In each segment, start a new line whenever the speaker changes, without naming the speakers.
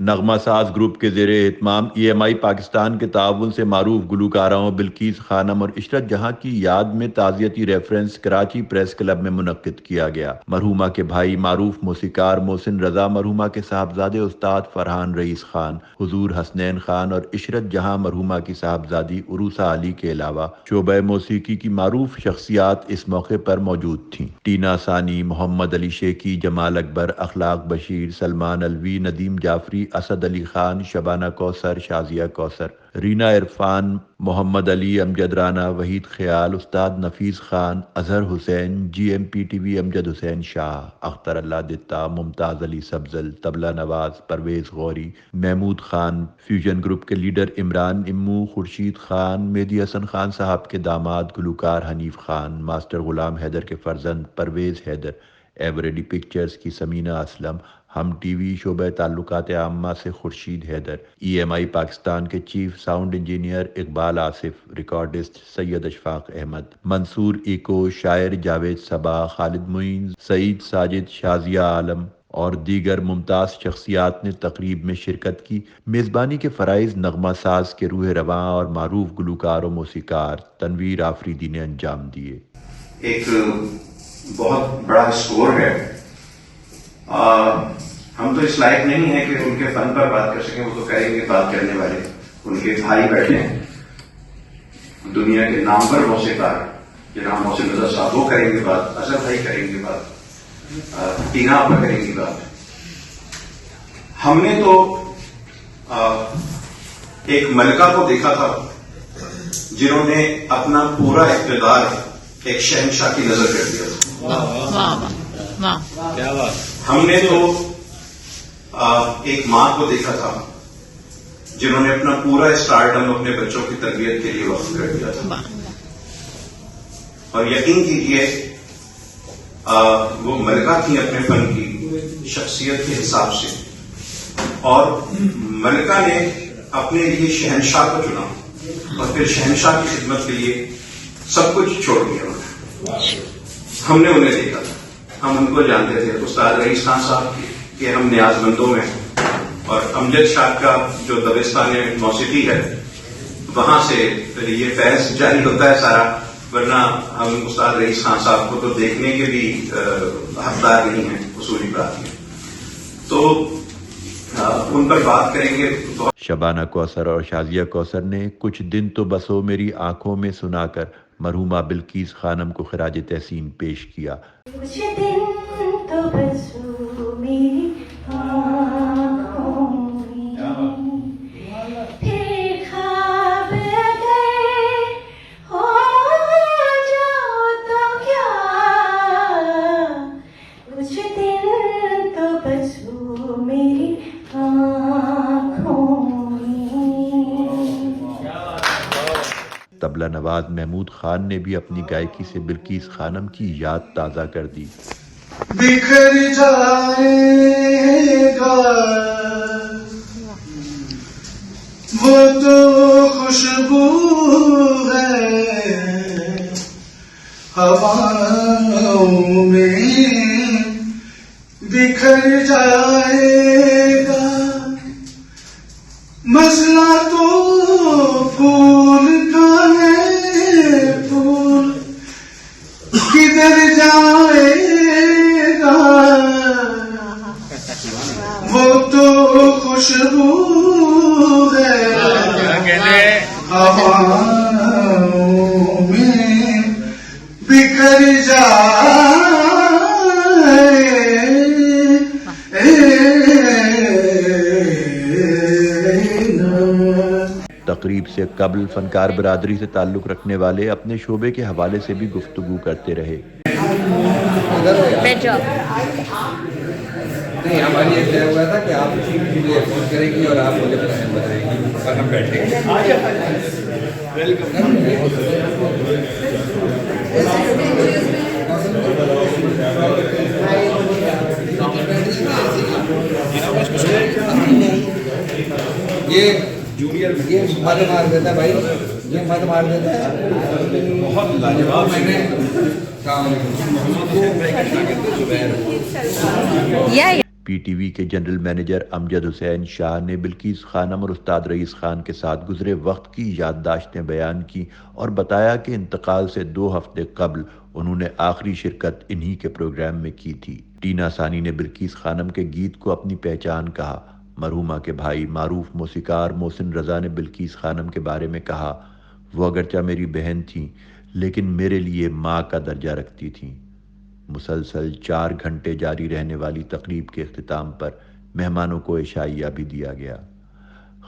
نغمہ ساز گروپ کے زیر اہتمام EMI پاکستان کے تعاون سے معروف گلوکاروں بلقیس خانم اور عشرت جہاں کی یاد میں تعزیتی ریفرنس کراچی پریس کلب میں منعقد کیا گیا۔ مرحومہ کے بھائی معروف موسیقار محسن رضا، مرحومہ کے صاحبزادے استاد فرحان رئیس خان، حضور حسنین خان اور عشرت جہاں مرحومہ کی صاحبزادی عروسہ علی کے علاوہ شعبہ موسیقی کی معروف شخصیات اس موقع پر موجود تھیں۔ ٹینا ثانی، محمد علی شیخی، جمال اکبر، اخلاق بشیر، سلمان الوی، ندیم جعفری، اسد علی خان، شبانہ کوثر، شازیہ کوثر، رینا عرفان، محمد علی، امجد رانا، وحید خیال، استاد نفیس خان، اظہر حسین، GMPTV امجد حسین شاہ، اختر اللہ دتا، ممتاز علی سبزل، طبلہ نواز پرویز غوری، محمود خان، فیوژن گروپ کے لیڈر عمران امو، خورشید خان، مہدی حسن خان صاحب کے داماد گلوکار حنیف خان، ماسٹر غلام حیدر کے فرزند پرویز حیدر، ایوریڈی پکچرز کی سمینہ اسلم، ہم TV شعبہ تعلقات عامہ سے خورشید حیدر، EMI پاکستان کے chief sound engineer Iqbal Asif, recordist Syed Ishfaq Ahmed, Mansoor ایکو، شاعر جاوید صبا، خالد معین، سعید ساجد، شازیہ عالم اور دیگر ممتاز شخصیات نے تقریب میں شرکت کی۔ میزبانی کے فرائض نغمہ ساز کے روح رواں اور معروف گلوکار و موسیقار تنویر آفریدی نے انجام دیے۔
ایک بہت بڑا اسکور ہے، ہم تو اس لائق نہیں ہیں کہ ان کے فن پر بات کر سکیں، وہ تو کریں گے بات کرنے والے، ان کے بھائی بیٹھے ہیں دنیا کے نامور موسیقار جناب محسن رضا صاحب، وہ کریں گے بات، اظہر بھائی کریں گے بات، ٹینا آپا کریں گی بات۔ ہم نے تو ایک ملکہ کو دیکھا تھا جنہوں نے اپنا پورا اقتدار ایک شہنشاہ کی نظر کر دیا تھا۔ ہم نے تو ایک ماں کو دیکھا تھا جنہوں نے اپنا پورا اسٹارڈم اپنے بچوں کی تربیت کے لیے وقف کر دیا تھا، اور یقین کیجیے وہ ملکہ تھیں اپنے فن کی شخصیت کے حساب سے، اور ملکہ نے اپنے لیے شہنشاہ کو چنا اور پھر شہنشاہ کی خدمت کے لیے سب کچھ چھوڑ دیا۔ ہم نے انہیں دیکھا تھا، ہم ان کو جانتے تھے، استاد رئیس خان صاحب کے ہم نیاز مندوں میں، اور امجد شاہ کا جو دبستان موسیقی ہے وہاں سے یہ فیض جاری ہوتا ہے سارا، ورنہ ہم استاد رئیس خان صاحب کو تو دیکھنے کے بھی حقدار نہیں ہیں، اصولی بات ہے، تو ان پر بات کریں گے۔
شبانہ کوثر اور شازیہ کوثر نے کچھ دن تو بسو میری آنکھوں میں سنا کر مرحومہ بلقیس خانم کو خراج تحسین پیش کیا۔
کچھ دن تو بسو میری آنکھوں میں، پھر خواب اگر ہو جاؤ تو کیا، کچھ دن تو بسو میری آنکھوں میں۔
طبلہ نواز محمود خان نے بھی اپنی گائیکی سے بلقیس خانم کی یاد تازہ کر دی۔
بکھر جائے گا وہ تو خوشبو ہے ہواؤں میں، بکھر جائے گا مسئلہ تو پھول کا ہے، پھول کدھر جائے گا وہ تو خوشبو ہے ہواؤں میں، بکھر جائے
تقریب سے قبل فنکار برادری سے تعلق رکھنے والے اپنے شعبے کے حوالے سے بھی گفتگو کرتے رہے۔
نہیں، ہماری یہ طے ہوا تھا کہ آپ مجھے ایئرپورٹ کریں گی اور آپ مجھے پلان بتائیں گی اور ہم بیٹھیں گے۔ یہ جونیئر یہ مت مار دیتا ہے بھائی، یہ مت مار دیتا ہے، بہت لاجواب۔ میں نے
پی ٹی وی کے جنرل مینیجر امجد حسین شاہ نے بلقیس خانم اور استاد رئیس خان کے ساتھ گزرے وقت کی یادداشتیں بیان کی اور بتایا کہ انتقال سے 2 ہفتے قبل انہوں نے آخری شرکت انہی کے پروگرام میں کی تھی۔ ٹینا ثانی نے بلقیس خانم کے گیت کو اپنی پہچان کہا۔ مرحومہ کے بھائی معروف موسیقار محسن رضا نے بلقیس خانم کے بارے میں کہا، وہ اگرچہ میری بہن تھیں لیکن میرے لیے ماں کا درجہ رکھتی تھیں۔ مسلسل 4 گھنٹے جاری رہنے والی تقریب کے اختتام پر مہمانوں کو عشائیہ بھی دیا گیا۔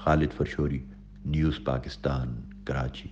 خالد فرشوری، نیوز پاکستان، کراچی۔